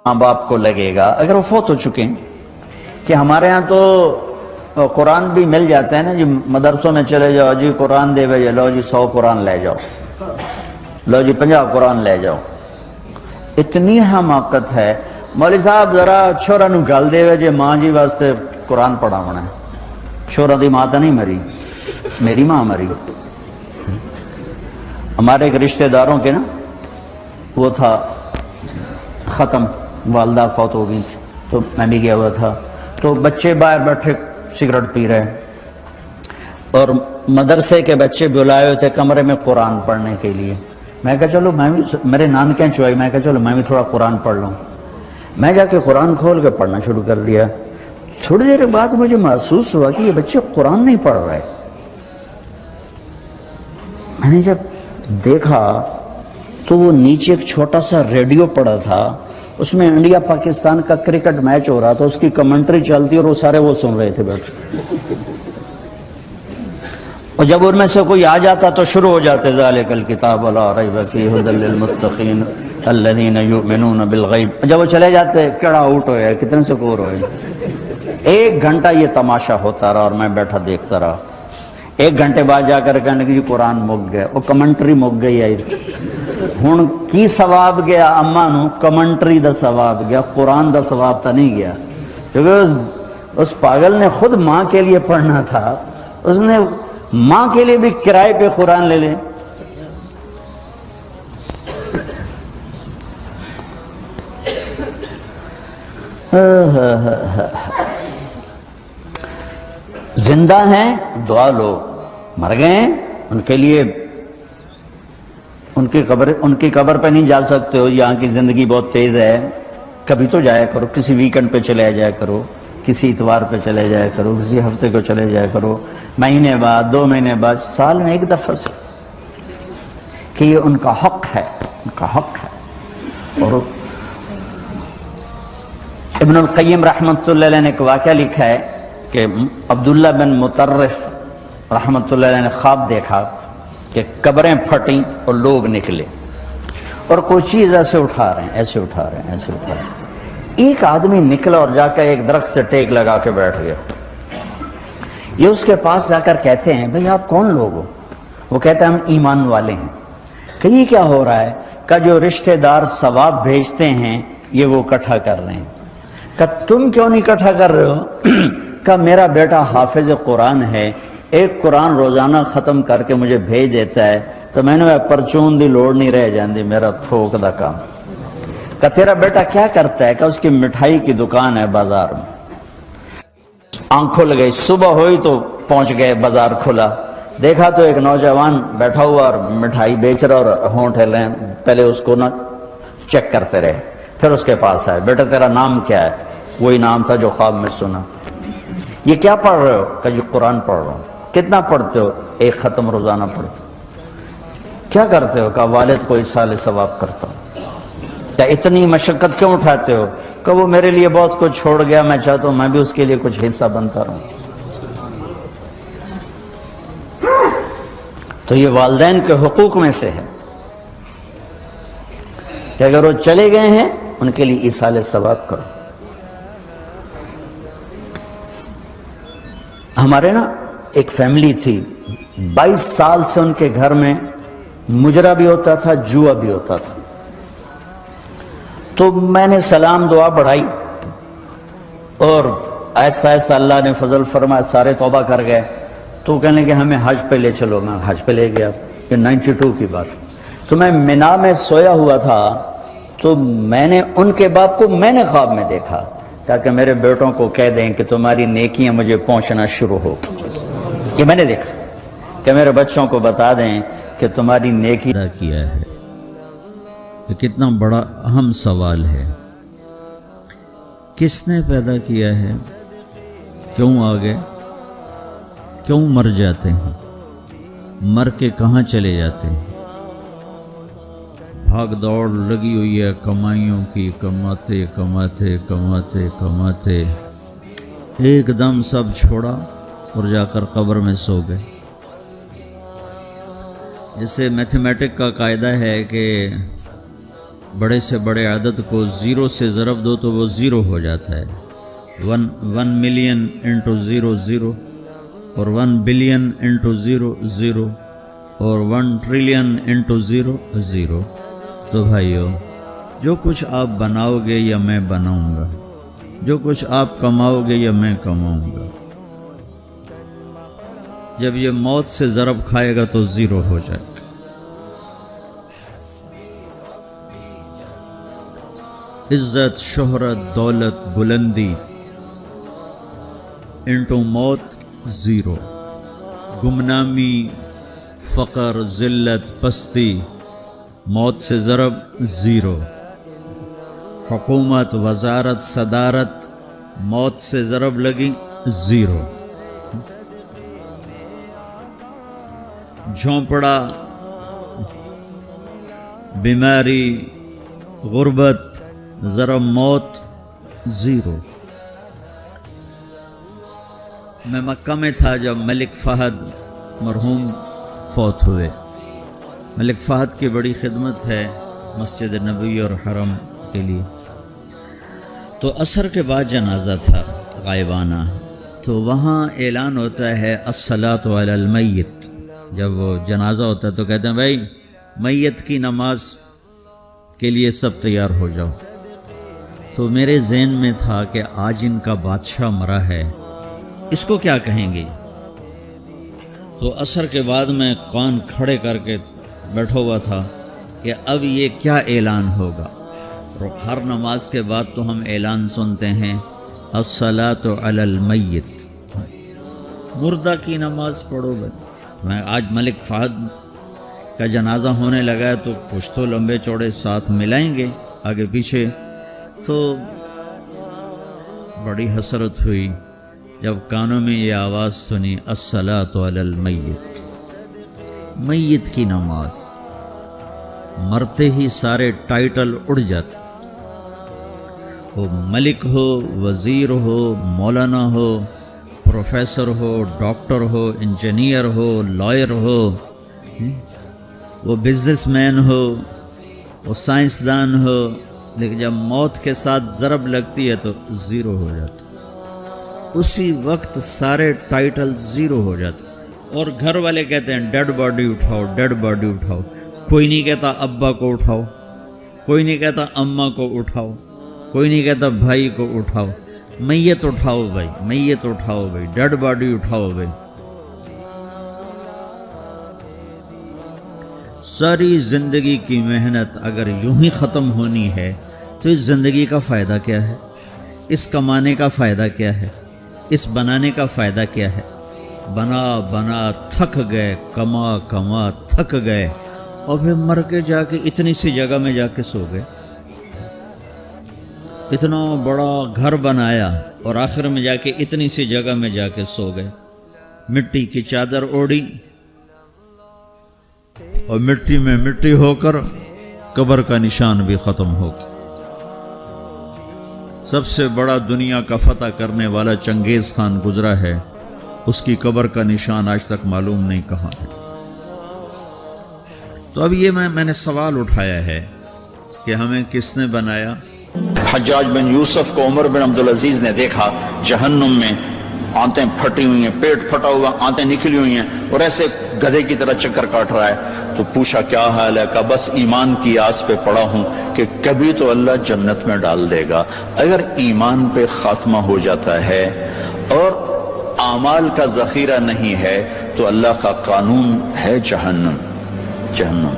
ماں باپ کو لگے گا اگر وہ فوت ہو چکے ہیں. کہ ہمارے ہاں تو قرآن بھی مل جاتے ہیں نا جی، مدرسوں میں چلے جاؤ جی قرآن دے بھائی، لو جی 100 قرآن لے جاؤ، لو جی 50 قرآن لے جاؤ. اتنی حماقت ہے. مولوی صاحب ذرا چھوڑا نو گل دے جی ماں جی واسطے قرآن پڑھا ہونا ہے. چھوڑا دی ماں تو نہیں مری، میری ماں مری. ہمارے ایک رشتہ داروں کے نا وہ تھا ختم، والدہ فوت ہو گئی تھی، تو میں بھی گیا ہوا تھا. تو بچے باہر بیٹھے سگریٹ پی رہے اور مدرسے کے بچے بلائے ہوئے تھے کمرے میں قرآن پڑھنے کے لیے. میں کہا چلو میں بھی، میرے نانکیں چوئی، میں کہا چلو میں بھی تھوڑا قرآن پڑھ لوں. میں جا کے قرآن کھول کے پڑھنا شروع کر دیا. تھوڑی دیر بعد مجھے محسوس ہوا کہ یہ بچے قرآن نہیں پڑھ رہے. میں نے جب دیکھا تو وہ نیچے ایک چھوٹا سا ریڈیو پڑا تھا، اس میں انڈیا پاکستان کا کرکٹ میچ ہو رہا تھا، اس کی کمنٹری چلتی اور وہ سارے وہ سن رہے تھے بیٹھ. اور جب ان میں سے کوئی آ جاتا تو شروع ہو جاتے ذالک الکتاب لا ریب فیہ ھدی للمتقین الذین یؤمنون بالغیب. جب وہ چلے جاتے کیڑا آؤٹ ہوئے، کتنے سکور ہوئے. 1 گھنٹہ یہ تماشا ہوتا رہا اور میں بیٹھا دیکھتا رہا. 1 گھنٹے بعد جا کر کہنے کہ قرآن مک گئے، وہ کمنٹری مک گئی ہے. ہن کی ثواب گیا اما نو؟ کمنٹری دا ثواب گیا، قرآن دا ثواب تا نہیں گیا. کیونکہ اس پاگل نے خود ماں کے لیے پڑھنا تھا، اس نے ماں کے لیے بھی کرائے پہ قرآن لے لیں. زندہ ہیں دعا لو، مر گئے ہیں ان کے لیے ان کی قبر پہ نہیں جا سکتے ہو. یہاں کی زندگی بہت تیز ہے، کبھی تو جایا کرو، کسی ویکنڈ پہ چلے جایا کرو، کسی اتوار پہ چلے جایا کرو، کسی ہفتے کو چلے جایا کرو، مہینے بعد، 2 مہینے بعد، سال میں 1 دفعہ سے. کہ یہ ان کا حق ہے، ان کا حق ہے. اور ابن القیم رحمۃ اللہ علیہ نے ایک واقعہ لکھا ہے کہ عبداللہ بن مطرف رحمۃ اللہ علیہ نے خواب دیکھا کہ قبریں پھٹیں اور لوگ نکلے اور کوئی چیز ایسے اٹھا رہے ہیں، ایسے اٹھا رہے ہیں، ایسے اٹھا رہے ہیں. ایک آدمی نکلا اور جا کر ایک درخت سے ٹیک لگا کے بیٹھ گیا. یہ اس کے پاس جا کر کہتے ہیں بھئی آپ کون لوگ ہو؟ وہ کہتے ہیں ہم ایمان والے ہیں. کہ یہ کیا ہو رہا ہے؟ کہ جو رشتہ دار ثواب بھیجتے ہیں یہ وہ اکٹھا کر رہے ہیں. کہ تم کیوں نہیں اکٹھا کر رہے ہو؟ کہ میرا بیٹا حافظ قرآن ہے، 1 قرآن روزانہ ختم کر کے مجھے بھیج دیتا ہے، تو میں نے پرچون دی لوڑ نہیں رہ جاندی، میرا تھوک دا کام. کہ تیرا بیٹا کیا کرتا ہے؟ کہ اس کی مٹھائی کی دکان ہے بازار میں. آنکھ کھل گئی، صبح ہوئی تو پہنچ گئے، بازار کھلا، دیکھا تو ایک نوجوان بیٹھا ہوا اور مٹھائی بیچ رہا اور ہونٹ ہلیں. پہلے اس کو چیک کرتے رہے، پھر اس کے پاس آئے، بیٹا تیرا نام کیا ہے؟ وہی نام تھا جو خواب میں سنا. یہ کیا پڑھ رہے ہو؟ کہ جو قرآن پڑھ رہا ہوں. کتنا پڑھتے ہو؟ 1 ختم روزانہ پڑھتے ہو. کیا کرتے ہو؟ کہ والد کو ایصال ثواب کرتا ہوں. کیا اتنی مشقت کیوں اٹھاتے ہو؟ کہ وہ میرے لیے بہت کچھ چھوڑ گیا، میں چاہتا ہوں میں بھی اس کے لیے کچھ حصہ بنتا رہوں. تو یہ والدین کے حقوق میں سے ہے کہ اگر وہ چلے گئے ہیں ان کے لیے ایصال ثواب کرو. ہمارے نا ایک فیملی تھی، 22 سال سے ان کے گھر میں مجرا بھی ہوتا تھا، جوا بھی ہوتا تھا. تو میں نے سلام دعا بڑھائی اور ایسا ایسا اللہ نے فضل فرمایا، سارے توبہ کر گئے. تو کہنے کہ ہمیں حج پہ لے چلو. میں حج پہ لے گیا. یہ 92 کی بات. تو میں مینا میں سویا ہوا تھا تو میں نے ان کے باپ کو میں نے خواب میں دیکھا، تاکہ میرے بیٹوں کو کہہ دیں کہ تمہاری نیکیاں مجھے پہنچنا شروع ہو. یہ میں نے دیکھا کہ میرے بچوں کو بتا دیں کہ تمہاری نیکی ادا کیا ہے. یہ کتنا بڑا اہم سوال ہے. کس نے پیدا کیا ہے؟ کیوں آ گئے؟ کیوں مر جاتے ہیں؟ مر کے کہاں چلے جاتے ہیں؟ بھاگ دوڑ لگی ہوئی ہے کمائیوں کی، کماتے کماتے کماتے کماتے ایک دم سب چھوڑا اور جا کر قبر میں سو گئے. جس سے میتھمیٹک کا قاعدہ ہے کہ بڑے سے بڑے عدد کو زیرو سے ضرب دو تو وہ زیرو ہو جاتا ہے. 1 ملین انٹو زیرو زیرو، اور 1 بلین انٹو زیرو زیرو، اور 1 ٹریلین انٹو زیرو زیرو. تو بھائیو، جو کچھ آپ بناؤ گے یا میں بناؤں گا، جو کچھ آپ کماؤ گے یا میں کماؤں گا، جب یہ موت سے ضرب کھائے گا تو زیرو ہو جائے گا. عزت، شہرت، دولت، بلندی انٹو موت زیرو. گمنامی، فقر، ذلت، پستی موت سے ضرب زیرو. حکومت، وزارت، صدارت موت سے ضرب لگی زیرو. جھونپڑا، بیماری، غربت ضرب موت زیرو. میں مکہ میں تھا جب ملک فہد مرحوم فوت ہوئے. ملک فہد کی بڑی خدمت ہے مسجد نبوی اور حرم کے لیے. تو عصر کے بعد جنازہ تھا غائبانہ، تو وہاں اعلان ہوتا ہے الصلاۃ علی المیت. جب وہ جنازہ ہوتا ہے تو کہتے ہیں بھائی میت کی نماز کے لیے سب تیار ہو جاؤ. تو میرے ذہن میں تھا کہ آج ان کا بادشاہ مرا ہے، اس کو کیا کہیں گے. تو عصر کے بعد میں کان کھڑے کر کے بیٹھا ہوا تھا کہ اب یہ کیا اعلان ہوگا. ہر نماز کے بعد تو ہم اعلان سنتے ہیں الصلاۃ علی المیت، مردہ کی نماز پڑھو. میں آج ملک فہد کا جنازہ ہونے لگا ہے تو کچھ تو لمبے چوڑے ساتھ ملائیں گے آگے پیچھے. تو بڑی حسرت ہوئی جب کانوں میں یہ آواز سنی الصلاۃ علی المیت. میت کی نماز. مرتے ہی سارے ٹائٹل اڑ جاتے، وہ ملک ہو، وزیر ہو، مولانا ہو، پروفیسر ہو، ڈاکٹر ہو، انجینئر ہو، لائر ہو، وہ بزنس مین ہو، وہ سائنسدان ہو، لیکن جب موت کے ساتھ ضرب لگتی ہے تو زیرو ہو جاتا. اسی وقت سارے ٹائٹل زیرو ہو جاتے. اور گھر والے کہتے ہیں ڈیڈ باڈی اٹھاؤ، ڈیڈ باڈی اٹھاؤ. کوئی نہیں کہتا ابا کو اٹھاؤ، کوئی نہیں کہتا اماں کو اٹھاؤ، کوئی نہیں کہتا بھائی کو اٹھاؤ. میت اٹھاؤ بھائی، میت اٹھاؤ بھائی، ڈیڈ باڈی اٹھاؤ بھائی. ساری زندگی کی محنت اگر یوں ہی ختم ہونی ہے تو اس زندگی کا فائدہ کیا ہے؟ اس کمانے کا فائدہ کیا ہے؟ اس بنانے کا فائدہ کیا ہے؟ بنا بنا تھک گئے، کما کما تھک گئے، اور پھر مر کے جا کے اتنی سی جگہ میں جا کے سو گئے. اتنا بڑا گھر بنایا اور آخر میں جا کے اتنی سی جگہ میں جا کے سو گئے. مٹی کی چادر اوڑھی اور مٹی میں مٹی ہو کر قبر کا نشان بھی ختم ہو گیا. سب سے بڑا دنیا کا فتح کرنے والا چنگیز خان گزرا ہے، اس کی قبر کا نشان آج تک معلوم نہیں کہاں ہے. تو اب یہ میں نے سوال اٹھایا ہے کہ ہمیں کس نے بنایا؟ حجاج بن یوسف کو عمر بن عبدالعزیز نے دیکھا جہنم میں آنتیں پھٹی ہوئی ہیں، پیٹ پھٹا ہوا، آنتیں نکلی ہوئی ہیں، اور ایسے گدھے کی طرح چکر کاٹ رہا ہے. تو پوچھا کیا حال ہے؟ کہا بس ایمان کی آس پہ پڑا ہوں کہ کبھی تو اللہ جنت میں ڈال دے گا. اگر ایمان پہ خاتمہ ہو جاتا ہے اور اعمال کا ذخیرہ نہیں ہے تو اللہ کا قانون ہے جہنم. جہنم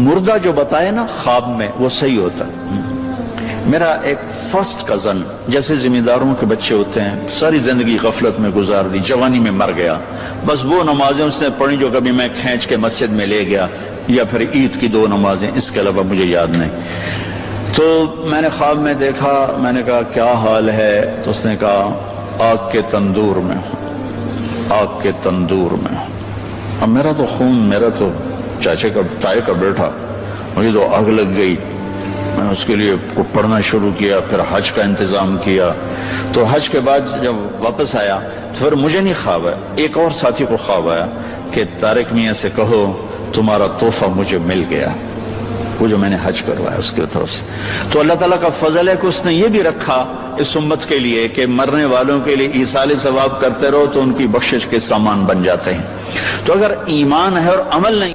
مردہ جو بتائے نا خواب میں وہ صحیح ہوتا. میرا ایک فرسٹ کزن، جیسے ذمہ داروں کے بچے ہوتے ہیں، ساری زندگی غفلت میں گزار دی، جوانی میں مر گیا. بس وہ نمازیں اس نے پڑھی جو کبھی میں کھینچ کے مسجد میں لے گیا، یا پھر عید کی 2 نمازیں، اس کے علاوہ مجھے یاد نہیں. تو میں نے خواب میں دیکھا، میں نے کہا کیا حال ہے؟ تو اس نے کہا آگ کے تندور میں، آگ کے تندور میں. اب میرا تو خون، میرا تو چاچے کا تائے کا بیٹا، مجھے تو آگ لگ گئی. میں نے اس کے لیے پڑھنا شروع کیا، پھر حج کا انتظام کیا. تو حج کے بعد جب واپس آیا تو پھر مجھے نہیں خواب آیا، ایک اور ساتھی کو خواب آیا کہ طارق میاں سے کہو تمہارا تحفہ مجھے مل گیا. وہ جو میں نے حج کروایا اس کی طرف سے. تو اللہ تعالیٰ کا فضل ہے کہ اس نے یہ بھی رکھا اس امت کے لیے کہ مرنے والوں کے لیے ایصال ثواب کرتے رہو تو ان کی بخشش کے سامان بن جاتے ہیں. تو اگر ایمان ہے اور عمل نہیں